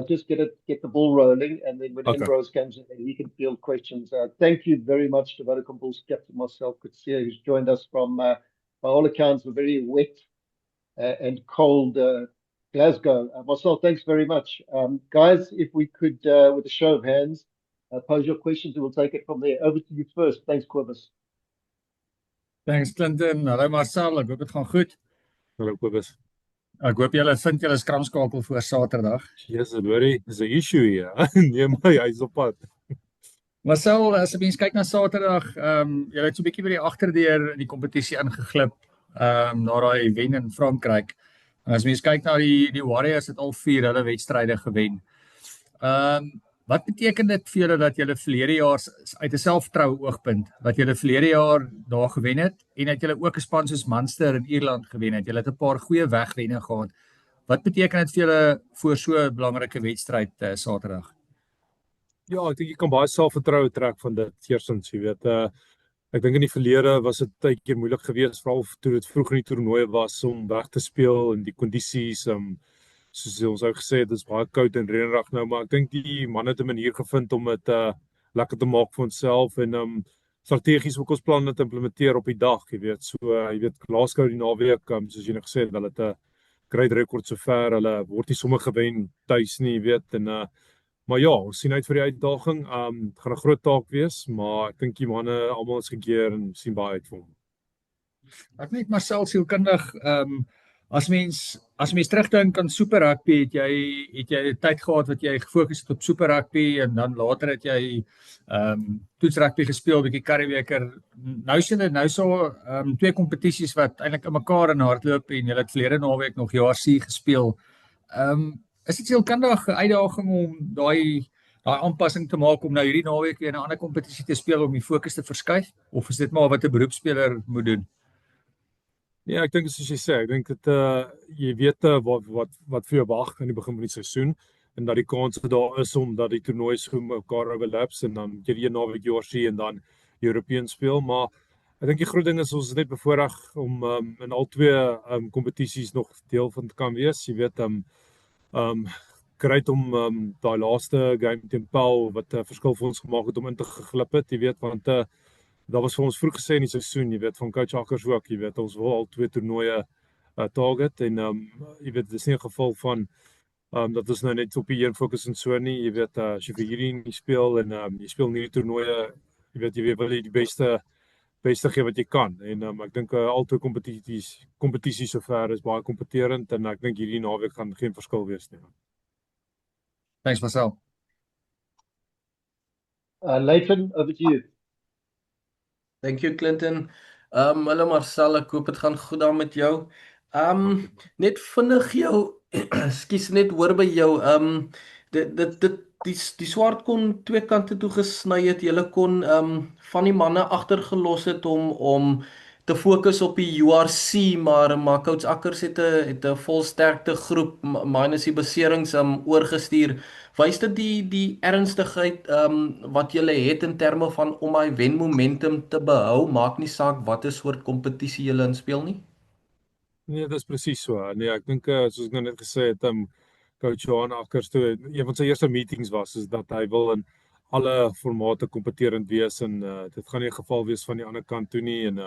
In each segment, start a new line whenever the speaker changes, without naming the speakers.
just get the ball rolling, and then when
Okay.
Ambrose comes in, he can field questions. Thank you very much to Vodacom Bulls captain Marcel Coetzee, who's joined us from, by all accounts, a very wet and cold Glasgow. Marcel, thanks very much. Guys, if we could, with a show of hands, pose your questions, and we'll take it from there. Over to you first. Thanks, Quibus.
Thanks Clinton. Hallo Marcel, ek hoop dit gaan goed.
Hallo Kobus.
Ek hoop julle vind julle skramskakel voor Saterdag.
Yes, Lori, there's an issue here. Nee, maar hy's op pad.
Marcel, as jy mens kyk na Saterdag, julle het so 'n bietjie by die agterdeur in die kompetisie ingeglip, na daai wen in Frankryk. En as mens kyk na die Warriors het al 4 hulle wedstryde gewen. Wat beteken dit vir julle dat julle verlede jaar uit 'n selfvertroue oogpunt, dat julle verlede jaar daar gewen het en dat julle ook 'n span soos Munster in Ierland gewen het? Julle het 'n paar goeie wegwenne gehad. Wat beteken dit vir julle voor so 'n belangrike wedstryd Saterdag?
Ja, ek dink jy kan baie selfvertroue trek van dit eersins, jy weet. Ek dink in die verlede was dit baie keer moeilik geweest, veral toe dit vroeg in die toernooi was om weg te speel en die kondisies, soos ons ook gesê het, dit is baie koud en reënerig nou, maar ek dink die manne het 'n manier gevind om dit lekker te maak vir onsself en strategies ook ons planne te implementeer op die dag, jy weet. So jy weet, Glasgow die naweek, soos jy nou gesê het, hulle het 'n great rekord sover, hulle word nie sommer gewen tuis nie, jy weet, en maar ja, ons sien uit vir die uitdaging. Het gaan 'n groot taak wees, maar ek dink die manne almal is gekeer en sien baie uit vir hom.
Ek net Marcel sielkundig, as mens terugdink aan Super Rugby, het jy 'n tyd gehad wat jy gefokus het op Super Rugby en dan later het jy toets rugby gespeel, bietjie Curriebeeker. Nou sien dit nou so 2 kompetisies wat eintlik in mekaar in hardloop en jy het verlede naweek nog JRC gespeel. Is dit sielkundig 'n uitdaging om daai aanpassing te maak om nou hierdie naweek weer 'n ander kompetisie te speel om die fokus te verskuif, of is dit maar wat 'n beroepsspeler moet doen?
Ja, ek dink soos jy sê, ek dink dit jy weet wat vir jou wag aan die begin van die seisoen en dat die kans daar is om dat die toernooie so mekaar overlaps en dan jy een naweek JRC en dan European speel, maar ek dink die groot ding is ons is net bevoorreg om in al 2 kompetisies nog deel van te kan wees, jy weet, great om daai laaste game teen Paul wat 'n verskil vir ons gemaak het om in te geglip het, jy weet, want dat was vir ons vroeg gesê in die seisoen, jy weet, van coach Akkers ook, jy weet, ons wil al 2 toernooie target en jy weet, dit is nie 'n geval van dat ons nou net op die een fokus en so nie, jy weet, as jy vir hierdie nie speel en jy speel nie die toernooie, jy weet wil jy die beste gee wat jy kan en ek dink al 2 kompetisies sover is baie kompeterend en ek dink hierdie naweek gaan geen verskil wees nie.
Thanks Marcel.
Leighton, over to you.
Thank you, Clinton. Hallo Marcel, ek hoop dit gaan goed daar met jou. Net vinnig jou, ekskuus, net hoor by jou, die swart kon 2 kante toe gesny het, julle kon van die manne agtergelos het om te fokus op die URC, maar coach Akkers het 'n volsterkte groep minus die beserings oorgestuur. Wys dit die ernstigheid wat julle het in terme van om hy wenmomentum te behou, maak nie saak watter soort kompetisie julle in speel nie?
Nee, dis presies so. Nee, ek dink soos ek nou net gesê het, coach Johan Akkers toe een van sy eerste meetings was is dat hy wil in alle formate kompeterend wees en dit gaan nie 'n geval wees van die ander kant toe nie en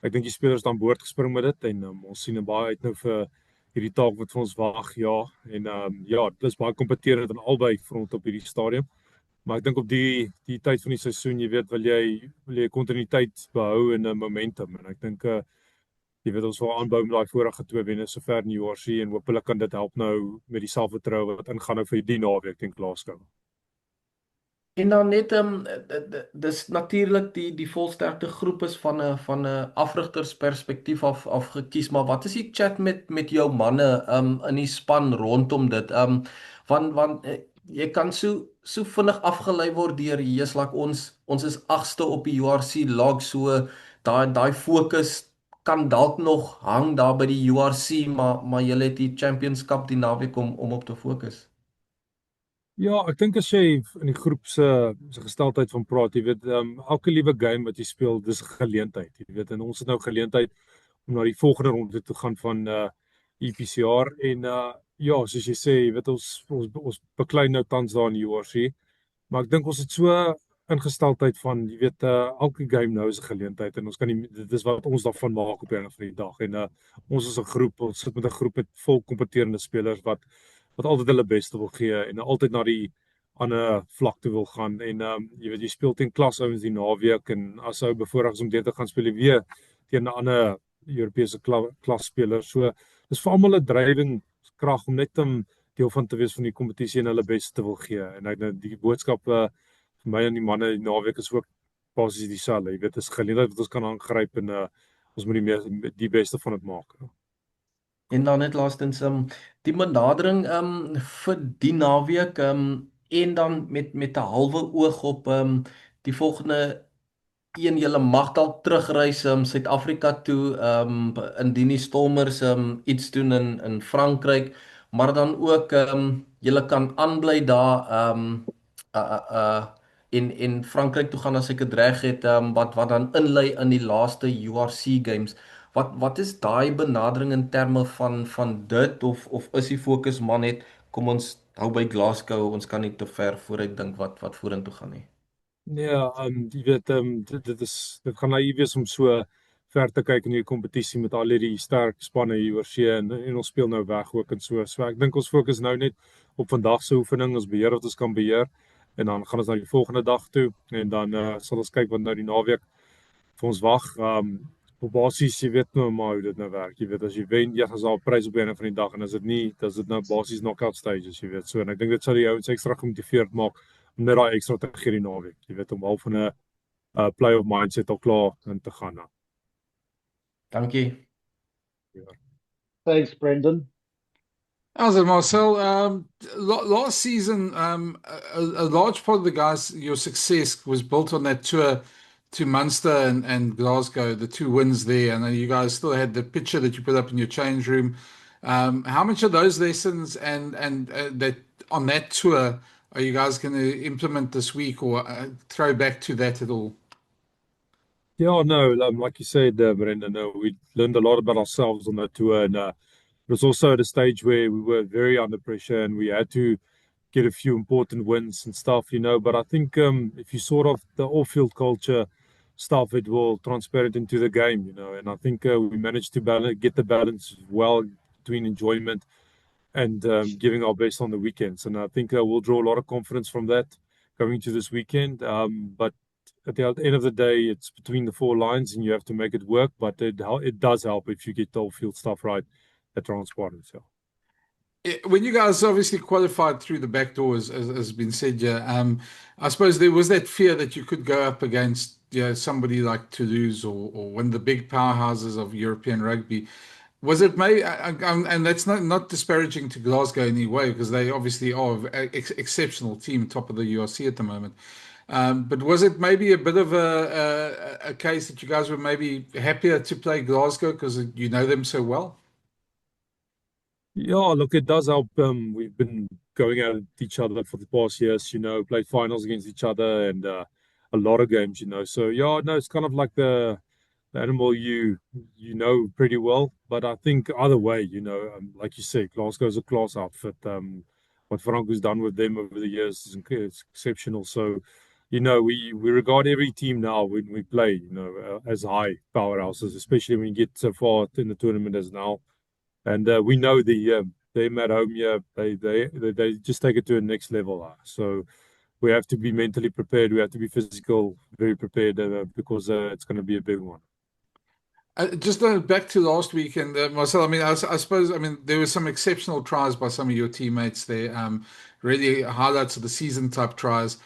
ek dink die spelers het aan boord gespring met dit en ons sien baie uit nou vir hierdie taak wat vir ons wag, ja, en ja, dit is baie kompeterend aan albei fronte op hierdie stadium. Maar ek dink op die tyd van die seisoen, jy weet, wil jy kontinuïteit behou en 'n momentum en ek dink jy weet ons wil aanbou met daai vorige 2 wenne sover in die URC en hopelik kan dit help nou met die selfvertroue wat ingaan nou vir die naweek teen Glasgow.
En dan net dis natuurlik die volsterkte groep is van 'n afrigtersperspektief af gekies, maar wat is die chat met jou manne in die span rondom dit? Want jy kan so vinnig afgelei word deur like ons is 8ste op die URC log, so daai fokus kan dalk nog hang daar by die URC, maar jy het die Champions Cup die naweek om op te fokus.
Ja, ek dink as jy in die groep se gesteldheid van praat, jy weet, elke liewe game wat jy speel, dis 'n geleentheid, jy weet, en ons het nou geleentheid om na die volgende ronde te gaan van EPCR en Ja, soos jy sê, jy weet ons beklei nou tans daar in die URC, maar ek dink ons het so ingesteldheid van, jy weet, elke game nou is 'n geleentheid en ons kan nie, dit is wat ons daarvan maak op 'n einde van die dag. En ons is 'n groep, ons sit met 'n groep met vol kompeterende spelers wat altyd hulle beste wil gee en altyd na die ander vlak toe wil gaan. En jy weet, jy speel teen klasouens die naweek en as ou bevoorreg is om deur te gaan speel jy weer teen 'n ander Europese klasspelers. So dis vir almal 'n drywing krag om net deel van te wees van die kompetisie en hulle bes te wil gee. En die boodskappe vir my en die manne die naweek is ook basies dieselfde. Jy weet, dis geleentheid wat ons kan aangryp en ons moet die beste van dit maak.
En dan net laastens die benadering vir die naweek en dan met 'n halwe oog op die volgende een, julle mag dalk terugreis Suid-Afrika toe indien die Stormers iets doen in Frankryk, maar dan ook julle kan aanbly daar in Frankryk toe gaan as ek dit reg het wat dan inlei in die laaste URC games. Wat is daai benadering in terme van dit of is die fokus maar net kom ons hou by Glasgow, ons kan nie te ver vooruit dink wat vorentoe gaan nie.
Nee, jy weet, dit gaan naïef wees om so ver te kyk in die kompetisie met al hierdie sterk spanne hier oor see en ons speel nou weg ook en so. So ek dink ons fokus nou net op vandag se oefening, ons beheer wat ons kan beheer en dan gaan ons na die volgende dag toe en dan sal ons kyk wat nou die naweek vir ons wag. Op basis, jy weet nou maar hoe dit nou werk. Jy weet as jy wen, jy gaan al prys op einde van die dag en as dit nie, dan is dit nou basies knockout stages, jy weet. So en ek dink dit sal die ouens ekstra gemotiveerd maak om net daai ekstra te gee die naweek. Jy weet om al van 'n play-off mindset al klaar in te gaan.
Dankie.
Thanks, Brendan.
As Marcel, last season, a large part of the guys, your success was built on that tour to Munster and Glasgow, the 2 wins there, and then you guys still had the picture that you put up in your change room. How much of those lessons and that on that tour are you guys going to implement this week or throw back to that at all?
Yeah, no, like you said, Brendan, we learned a lot about ourselves on that tour, and it was also at a stage where we were very under pressure and we had to get a few important wins and stuff, you know. But I think if you sort of the off-field culture stuff, it will transparent into the game, you know. And I think we managed to get the balance well between enjoyment and giving our best on the weekends. And I think we'll draw a lot of confidence from that going into this weekend. But at the end of the day, it's between the 4 lines and you have to make it work. But it does help if you get the off-field stuff right, the transparency.
When you guys obviously qualified through the back doors, as has been said, yeah, I suppose there was that fear that you could go up against somebody like Toulouse or one of the big powerhouses of European rugby. Was it maybe, and that's not disparaging to Glasgow in any way, because they obviously are an exceptional team, top of the URC at the moment. But was it maybe a bit of a case that you guys were maybe happier to play Glasgow because you know them so well?
Yeah, look, it does help. We've been going at each other for the past years, you know, played finals against each other and a lot of games, you know. So, yeah, no, it's kind of like the animal you know pretty well. But I think either way, you know, like you say, Glasgow's a class outfit. What Franco's done with them over the years is exceptional. So, you know, we regard every team now when we play, you know, as high powerhouses, especially when you get so far in the tournament as now. And we know them at home, yeah, they just take it to a next level. So we have to be mentally prepared. We have to be physical, very prepared because it's going to be a big one.
Just going back to last weekend, Marcel, I mean, I suppose, I mean, there were some exceptional tries by some of your teammates there, really highlights of the season type tries.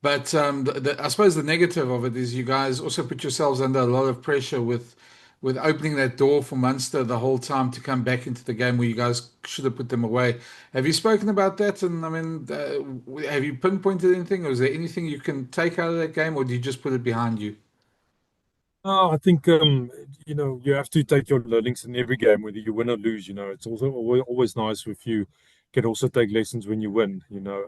But I suppose the negative of it is you guys also put yourselves under a lot of pressure with opening that door for Munster the whole time to come back into the game where you guys should have put them away. Have you spoken about that? And I mean, have you pinpointed anything, or is there anything you can take out of that game, or do you just put it behind you?
I think you know, you have to take your learnings in every game, whether you win or lose. You know, it's also always nice if you can also take lessons when you win. You know,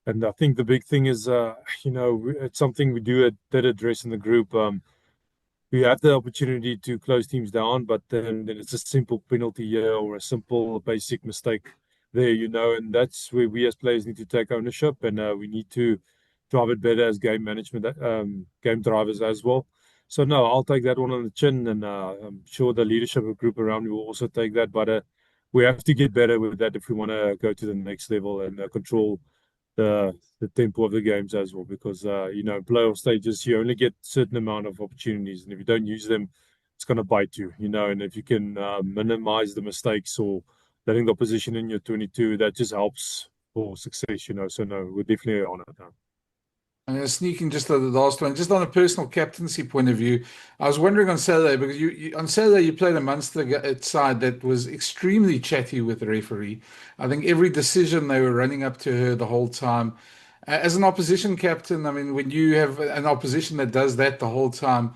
and I think the big thing is, you know, it's something we did address in the group. we have the opportunity to close teams down, but then it's a simple penalty here or a simple basic mistake there, and that's where we as players need to take ownership, and we need to drive it better as game management, game drivers as well. So no, I'll take that one on the chin, and I'm sure the leadership group around me will also take that. But we have to get better with that if we want to go to the next level and control the tempo of the games as well. Because playoff stages, you only get a certain amount of opportunities, and if you don't use them, it's going to bite you. And if you can minimize the mistakes or letting the opposition in your 22, that just helps for success. So no, we're definitely on it now.
I'm going to sneak in just the last one, just on a personal captaincy point of view. I was wondering on Saturday, because on Saturday you played a Munster side that was extremely chatty with the referee. I think every decision they were running up to her the whole time. As an opposition captain, I mean, when you have an opposition that does that the whole time,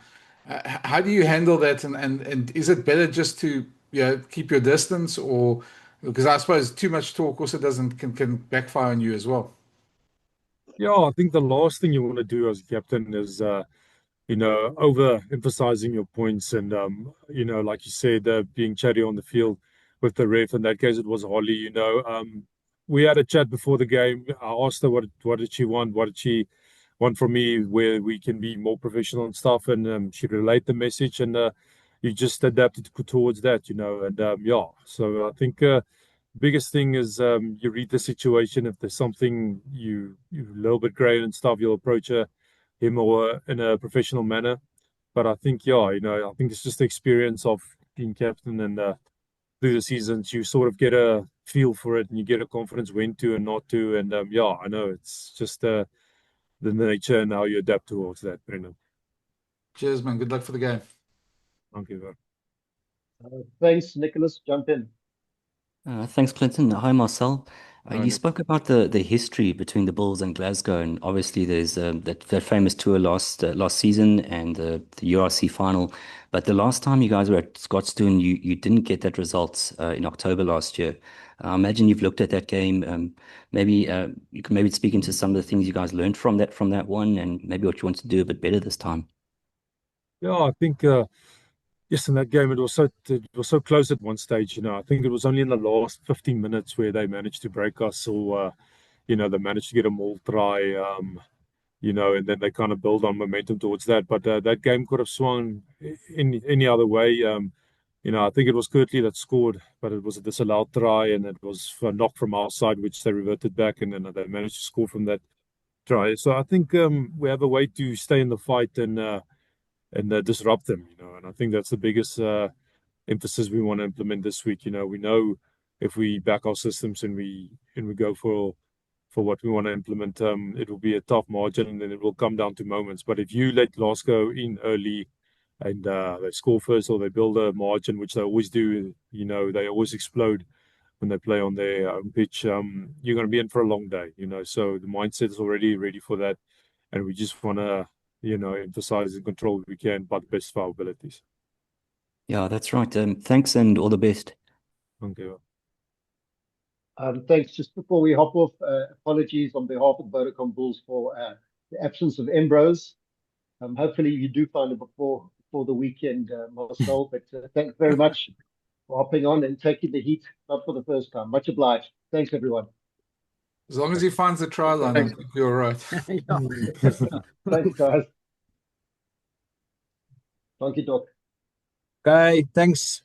how do you handle that? And is it better just to keep your distance, or because I suppose too much talk also can backfire on you as well?
Yeah, I think the last thing you want to do as a captain is, overemphasizing your points and, like you said, being chatty on the field with the ref. In that case, it was Holly. We had a chat before the game. I asked her what did she want, what did she want from me, where we can be more professional and stuff, and she relayed the message, and you just adapted towards that, and So I think. Biggest thing is you read the situation. If there's something you a little bit grey and stuff, you'll approach him or in a professional manner. But I think I think it's just the experience of being captain, and through the seasons you sort of get a feel for it, and you get a confidence when to and not to. And I know it's just the nature and how you adapt towards that, Brendan.
Cheers, man. Good luck for the game.
Thank you.
Thanks, Nicholas. Jump in.
Thanks, Clinton. Hi, Marcel.
Hi,
You
Nick.
spoke about the history between the Bulls and Glasgow, and obviously there's that famous tour last season and the URC final. But the last time you guys were at Scotstoun, you didn't get that result in October last year. I imagine you've looked at that game. Maybe you can speak into some of the things you guys learned from that one, and maybe what you want to do a bit better this time.
Yeah, I think. Yes, in that game it was so close at one stage. I think it was only in the last 15 minutes where they managed to break us, or they managed to get a maul try, and then they kind of build on momentum towards that. But that game could have swung in any other way. I think it was Kirtley that scored, but it was a disallowed try, and it was a knock from our side, which they reverted back, and then they managed to score from that try. So I think we have a way to stay in the fight and disrupt them, and I think that's the biggest emphasis we want to implement this week. We know if we back our systems and we go for what we want to implement, it will be a tough margin, and then it will come down to moments. But if you let Glasgow in early and they score first, or they build a margin, which they always do, they always explode when they play on their own pitch, you're going to be in for a long day, so the mindset is already ready for that, and we just want to emphasize and control what we can, but the best of our abilities.
Yeah, that's right. Thanks and all the best.
Thank you.
Thanks. Just before we hop off, apologies on behalf of Vodacom Bulls for the absence of Ambrose. Hopefully you do find him before the weekend, Marcel. But thanks very much for hopping on and taking the heat, not for the first time. Much obliged. Thanks, everyone.
As long as he finds the try line, I think you're right.
Thanks, guys. Thank you, Doc.
Okay, thanks.